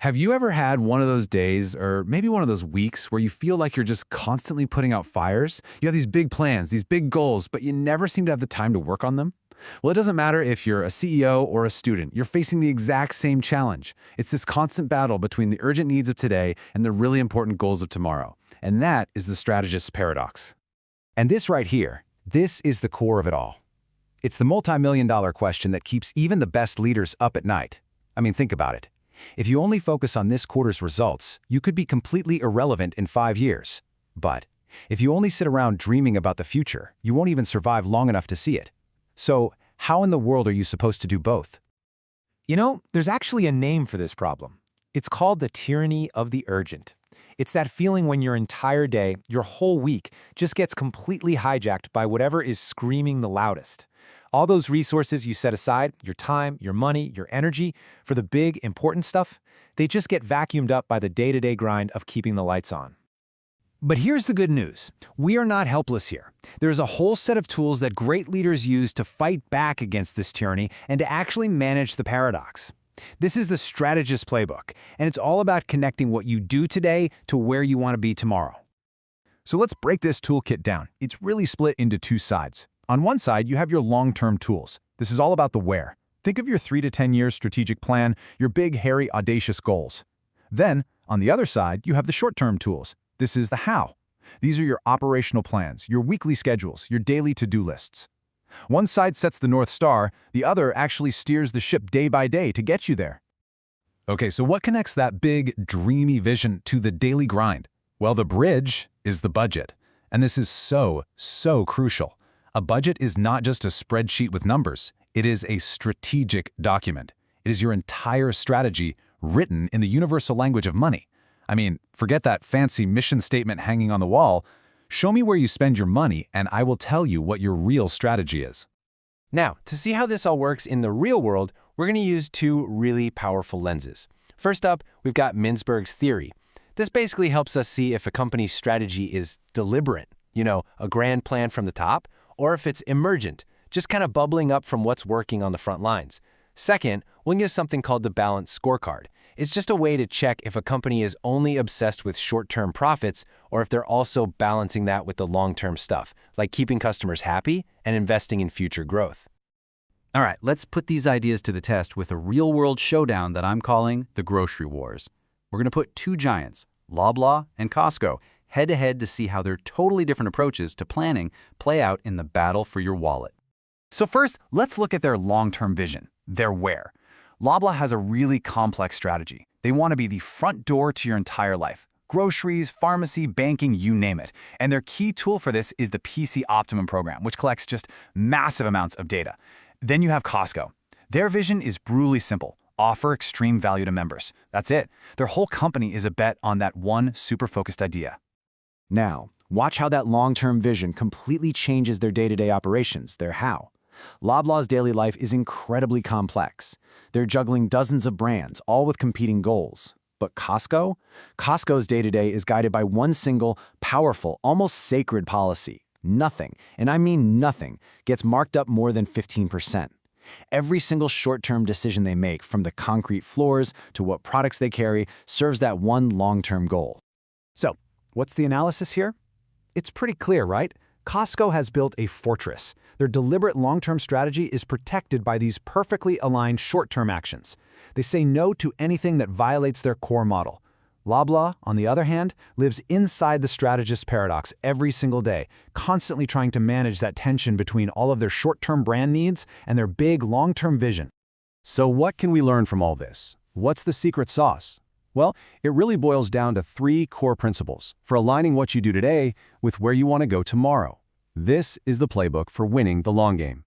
Have you ever had one of those days, or maybe one of those weeks, where you feel like you're just constantly putting out fires? You have these big plans, these big goals, but you never seem to have the time to work on them? Well, it doesn't matter if you're a CEO or a student, you're facing the exact same challenge. It's this constant battle between the urgent needs of today and the really important goals of tomorrow. And that is the strategist's paradox. And this right here, this is the core of it all. It's the multi-million-dollar question that keeps even the best leaders up at night. I mean, think about it. If you only focus on this quarter's results, you could be completely irrelevant in 5 years. But if you only sit around dreaming about the future, you won't even survive long enough to see it. So, how in the world are you supposed to do both? You know, there's actually a name for this problem. It's called the tyranny of the urgent. It's that feeling when your entire day, your whole week, just gets completely hijacked by whatever is screaming the loudest. All those resources you set aside, your time, your money, your energy, for the big, important stuff, they just get vacuumed up by the day-to-day grind of keeping the lights on. But here's the good news. We are not helpless here. There's a whole set of tools that great leaders use to fight back against this tyranny and to actually manage the paradox. This is the Strategist playbook, and it's all about connecting what you do today to where you want to be tomorrow. So let's break this toolkit down. It's really split into two sides. On one side, you have your long-term tools. This is all about the where. Think of your 3 to 10 year strategic plan, your big, hairy, audacious goals. Then, on the other side, you have the short-term tools. This is the how. These are your operational plans, your weekly schedules, your daily to-do lists. One side sets the North Star, the other actually steers the ship day by day to get you there. Okay, so what connects that big, dreamy vision to the daily grind? Well, the bridge is the budget. And this is so crucial. A budget is not just a spreadsheet with numbers. It is a strategic document. It is your entire strategy written in the universal language of money. I mean, forget that fancy mission statement hanging on the wall. Show me where you spend your money, and I will tell you what your real strategy is. Now, to see how this all works in the real world, we're going to use two really powerful lenses. First up, we've got Mintzberg's theory. This basically helps us see if a company's strategy is deliberate, a grand plan from the top, or if it's emergent, just kind of bubbling up from what's working on the front lines. Second, we'll use something called the balanced scorecard. It's just a way to check if a company is only obsessed with short-term profits or if they're also balancing that with the long-term stuff, like keeping customers happy and investing in future growth. All right, let's put these ideas to the test with a real-world showdown that I'm calling the grocery wars. We're going to put two giants, Loblaw and Costco, head-to-head to see how their totally different approaches to planning play out in the battle for your wallet. So first, let's look at their long-term vision, their where. Loblaw has a really complex strategy. They want to be the front door to your entire life. Groceries, pharmacy, banking, you name it. And their key tool for this is the PC Optimum program, which collects just massive amounts of data. Then you have Costco. Their vision is brutally simple. Offer extreme value to members. That's it. Their whole company is a bet on that one super focused idea. Now, watch how that long-term vision completely changes their day-to-day operations, their how. Loblaw's daily life is incredibly complex. They're juggling dozens of brands, all with competing goals. But Costco? Costco's day-to-day is guided by one single, powerful, almost sacred policy. Nothing, and I mean nothing, gets marked up more than 15%. Every single short-term decision they make, from the concrete floors to what products they carry, serves that one long-term goal. So, what's the analysis here? It's pretty clear, right? Costco has built a fortress. Their deliberate long-term strategy is protected by these perfectly aligned short-term actions. They say no to anything that violates their core model. Loblaw, on the other hand, lives inside the strategist's paradox every single day, constantly trying to manage that tension between all of their short-term brand needs and their big long-term vision. So what can we learn from all this? What's the secret sauce? Well, it really boils down to 3 core principles for aligning what you do today with where you want to go tomorrow. This is the playbook for winning the long game.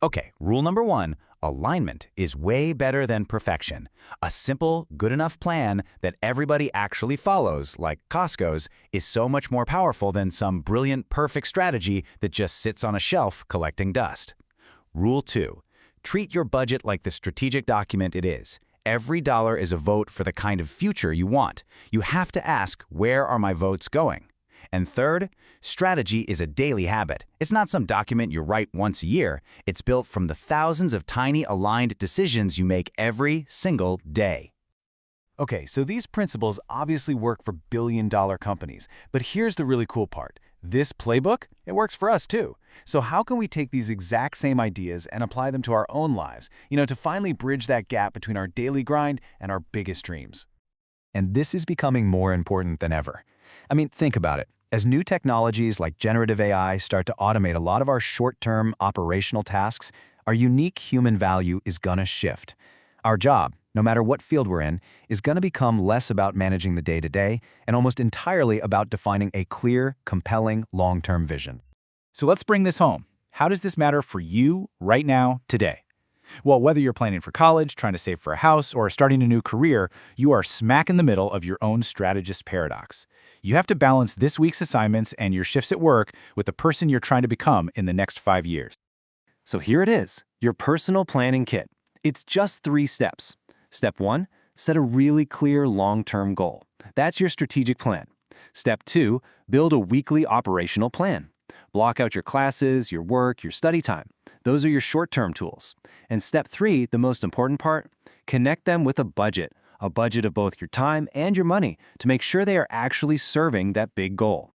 Okay, rule number 1, alignment is way better than perfection. A simple, good enough plan that everybody actually follows, like Costco's, is so much more powerful than some brilliant, perfect strategy that just sits on a shelf collecting dust. Rule 2, treat your budget like the strategic document it is. Every dollar is a vote for the kind of future you want. You have to ask, where are my votes going? And third, strategy is a daily habit. It's not some document you write once a year. It's built from the thousands of tiny aligned decisions you make every single day. Okay, so these principles obviously work for billion-dollar companies, but here's the really cool part. This playbook, it works for us too. So how can we take these exact same ideas and apply them to our own lives, to finally bridge that gap between our daily grind and our biggest dreams? And this is becoming more important than ever. I mean, think about it. As new technologies like generative AI start to automate a lot of our short-term operational tasks, our unique human value is gonna shift. Our job, no matter what field we're in, is gonna become less about managing the day-to-day and almost entirely about defining a clear, compelling, long-term vision. So let's bring this home. How does this matter for you right now, today? Well, whether you're planning for college, trying to save for a house, or starting a new career, you are smack in the middle of your own strategist paradox. You have to balance this week's assignments and your shifts at work with the person you're trying to become in the next 5 years. So here it is, your personal planning kit. It's just 3 steps. Step 1, set a really clear long-term goal. That's your strategic plan. Step 2, build a weekly operational plan. Block out your classes, your work, your study time. Those are your short-term tools. And step 3, the most important part, connect them with a budget of both your time and your money to make sure they are actually serving that big goal.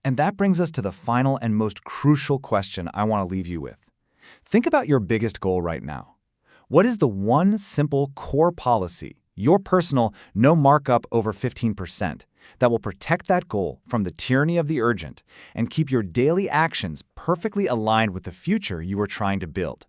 And that brings us to the final and most crucial question I want to leave you with. Think about your biggest goal right now. What is the one simple core policy, your personal no markup over 15%, that will protect that goal from the tyranny of the urgent and keep your daily actions perfectly aligned with the future you are trying to build?